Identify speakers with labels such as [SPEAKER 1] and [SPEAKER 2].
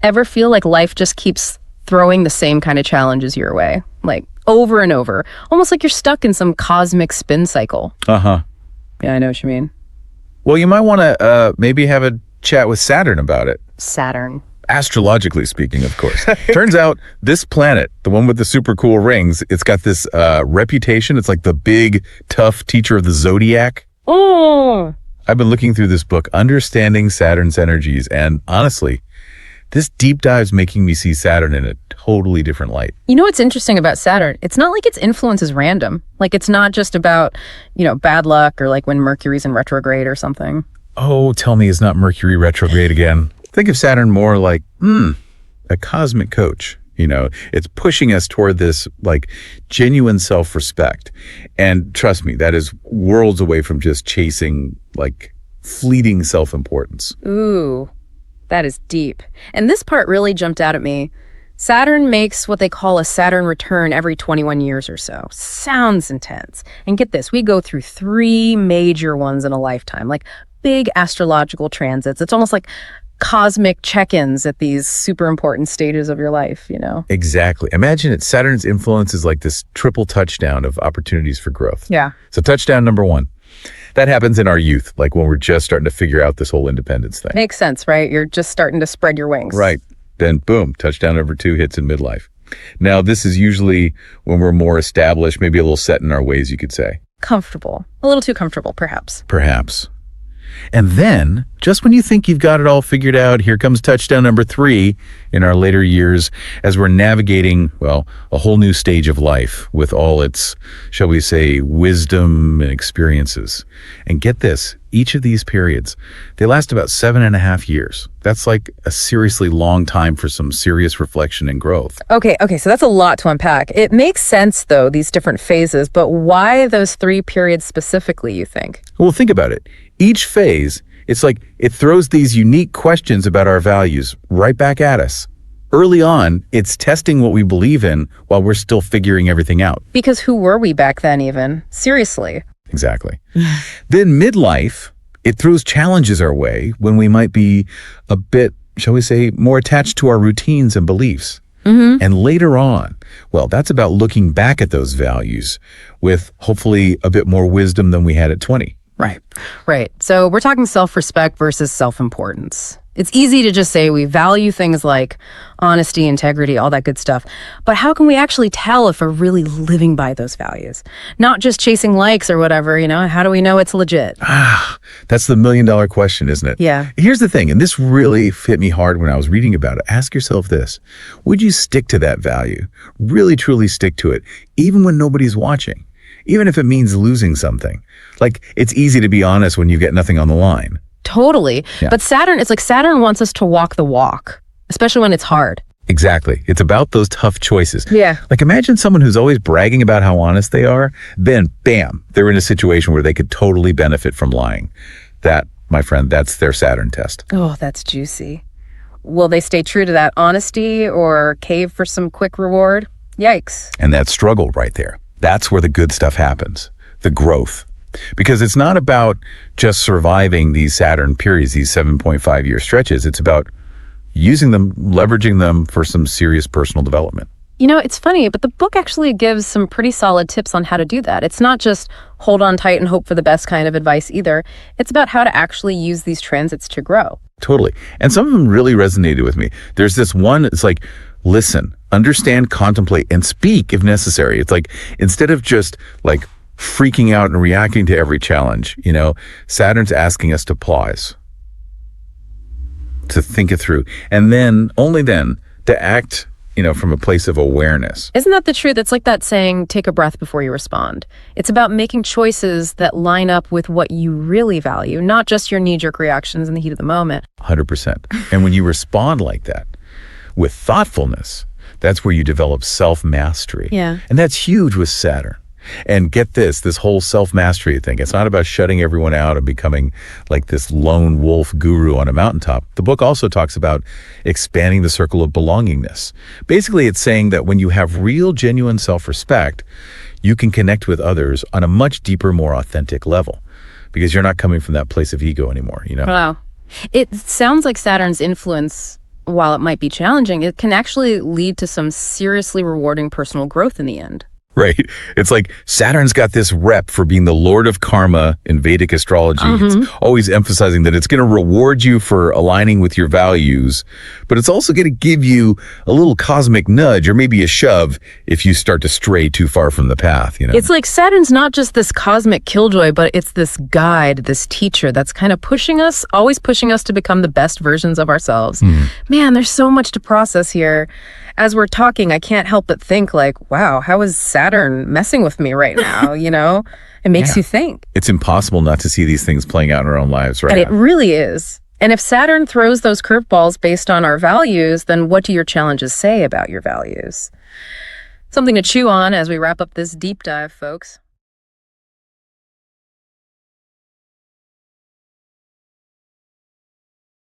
[SPEAKER 1] Ever feel like life just keeps throwing the same kind of challenges your way? Like over and over. Almost like you're stuck in some cosmic spin cycle.
[SPEAKER 2] Uh-huh.
[SPEAKER 1] Yeah, I know what you mean.
[SPEAKER 2] Well, you might want to maybe have a chat with Saturn about it.
[SPEAKER 1] Saturn.
[SPEAKER 2] Astrologically speaking, of course. Turns out this planet, the one with the super cool rings, it's got this reputation. It's like the big, tough teacher of the zodiac.
[SPEAKER 1] Oh.
[SPEAKER 2] I've been looking through this book, Understanding Saturn's Energies, and honestly, this deep dive's making me see Saturn in a totally different light.
[SPEAKER 1] You know what's interesting about Saturn? It's not like its influence is random. Like it's not just about, bad luck or like when Mercury's in retrograde or something.
[SPEAKER 2] Oh, tell me it's not Mercury retrograde again. Think of Saturn more like, a cosmic coach. It's pushing us toward this like genuine self-respect. And trust me, that is worlds away from just chasing like fleeting self-importance.
[SPEAKER 1] Ooh. That is deep. And this part really jumped out at me. Saturn makes what they call a Saturn return every 21 years or so. Sounds intense. And get this, we go through 3 major ones in a lifetime, like big astrological transits. It's almost like cosmic check-ins at these super important stages of your life,
[SPEAKER 2] Exactly. Imagine it. Saturn's influence is like this triple touchdown of opportunities for growth.
[SPEAKER 1] Yeah.
[SPEAKER 2] So touchdown number 1. That happens in our youth, like when we're just starting to figure out this whole independence thing.
[SPEAKER 1] Makes sense, right? You're just starting to spread your wings.
[SPEAKER 2] Right. Then boom, touchdown number 2 hits in midlife. Now, this is usually when we're more established, maybe a little set in our ways, you could say.
[SPEAKER 1] Comfortable. A little too comfortable, perhaps.
[SPEAKER 2] Perhaps. And then, just when you think you've got it all figured out, here comes touchdown number 3 in our later years as we're navigating, well, a whole new stage of life with all its, shall we say, wisdom and experiences. And get this, each of these periods, they last about 7.5 years. That's like a seriously long time for some serious reflection and growth.
[SPEAKER 1] Okay, so that's a lot to unpack. It makes sense, though, these different phases, but why those 3 periods specifically, you think?
[SPEAKER 2] Well, think about it. Each phase, it's like it throws these unique questions about our values right back at us. Early on, it's testing what we believe in while we're still figuring everything out.
[SPEAKER 1] Because who were we back then even? Seriously.
[SPEAKER 2] Exactly. Then midlife, it throws challenges our way when we might be a bit, shall we say, more attached to our routines and beliefs. And later on, well, that's about looking back at those values with hopefully a bit more wisdom than we had at 20.
[SPEAKER 1] Right. So we're talking self-respect versus self-importance. It's easy to just say we value things like honesty, integrity, all that good stuff. But how can we actually tell if we're really living by those values? Not just chasing likes or whatever, how do we know it's legit?
[SPEAKER 2] That's the $1 million question, isn't it?
[SPEAKER 1] Yeah.
[SPEAKER 2] Here's the thing, and this really hit me hard when I was reading about it. Ask yourself this. Would you stick to that value? Really, truly stick to it, even when nobody's watching? Even if it means losing something. Like, it's easy to be honest when you've got nothing on the line.
[SPEAKER 1] Totally.
[SPEAKER 2] Yeah.
[SPEAKER 1] But it's like Saturn wants us to walk the walk, especially when it's hard.
[SPEAKER 2] Exactly. It's about those tough choices.
[SPEAKER 1] Yeah.
[SPEAKER 2] Like, imagine someone who's always bragging about how honest they are, then bam, they're in a situation where they could totally benefit from lying. That, my friend, that's their Saturn test.
[SPEAKER 1] Oh, that's juicy. Will they stay true to that honesty or cave for some quick reward? Yikes.
[SPEAKER 2] And that struggle right there. That's where the good stuff happens, the growth. Because it's not about just surviving these Saturn periods, these 7.5-year stretches. It's about using them, leveraging them for some serious personal development.
[SPEAKER 1] It's funny, but the book actually gives some pretty solid tips on how to do that. It's not just hold on tight and hope for the best kind of advice either. It's about how to actually use these transits to grow.
[SPEAKER 2] Totally. And some of them really resonated with me. There's this one, it's like, listen, understand, contemplate, and speak if necessary. It's like, instead of just like freaking out and reacting to every challenge, Saturn's asking us to pause, to think it through, and then, only then, to act, from a place of awareness.
[SPEAKER 1] Isn't that the truth? It's like that saying, take a breath before you respond. It's about making choices that line up with what you really value, not just your knee-jerk reactions in the heat of the moment.
[SPEAKER 2] 100%. And when you respond like that, with thoughtfulness, that's where you develop self-mastery.
[SPEAKER 1] Yeah.
[SPEAKER 2] And that's huge with Saturn. And get this whole self-mastery thing, it's not about shutting everyone out and becoming like this lone wolf guru on a mountaintop. The book also talks about expanding the circle of belongingness. Basically, it's saying that when you have real, genuine self-respect, you can connect with others on a much deeper, more authentic level because you're not coming from that place of ego anymore,
[SPEAKER 1] Wow. It sounds like Saturn's influence while it might be challenging, it can actually lead to some seriously rewarding personal growth in the end.
[SPEAKER 2] Right. It's like Saturn's got this rep for being the Lord of Karma in Vedic astrology. It's always emphasizing that it's going to reward you for aligning with your values, but it's also going to give you a little cosmic nudge or maybe a shove if you start to stray too far from the path, you know?
[SPEAKER 1] It's like Saturn's not just this cosmic killjoy, but it's this guide, this teacher that's kind of pushing us, always pushing us to become the best versions of ourselves. Man, there's so much to process here. As we're talking, I can't help but think like, wow, how is Saturn messing with me right now? You know, it makes you think.
[SPEAKER 2] It's impossible not to see these things playing out in our own lives, right?
[SPEAKER 1] And it really is. And if Saturn throws those curveballs based on our values, then what do your challenges say about your values? Something to chew on as we wrap up this deep dive, folks.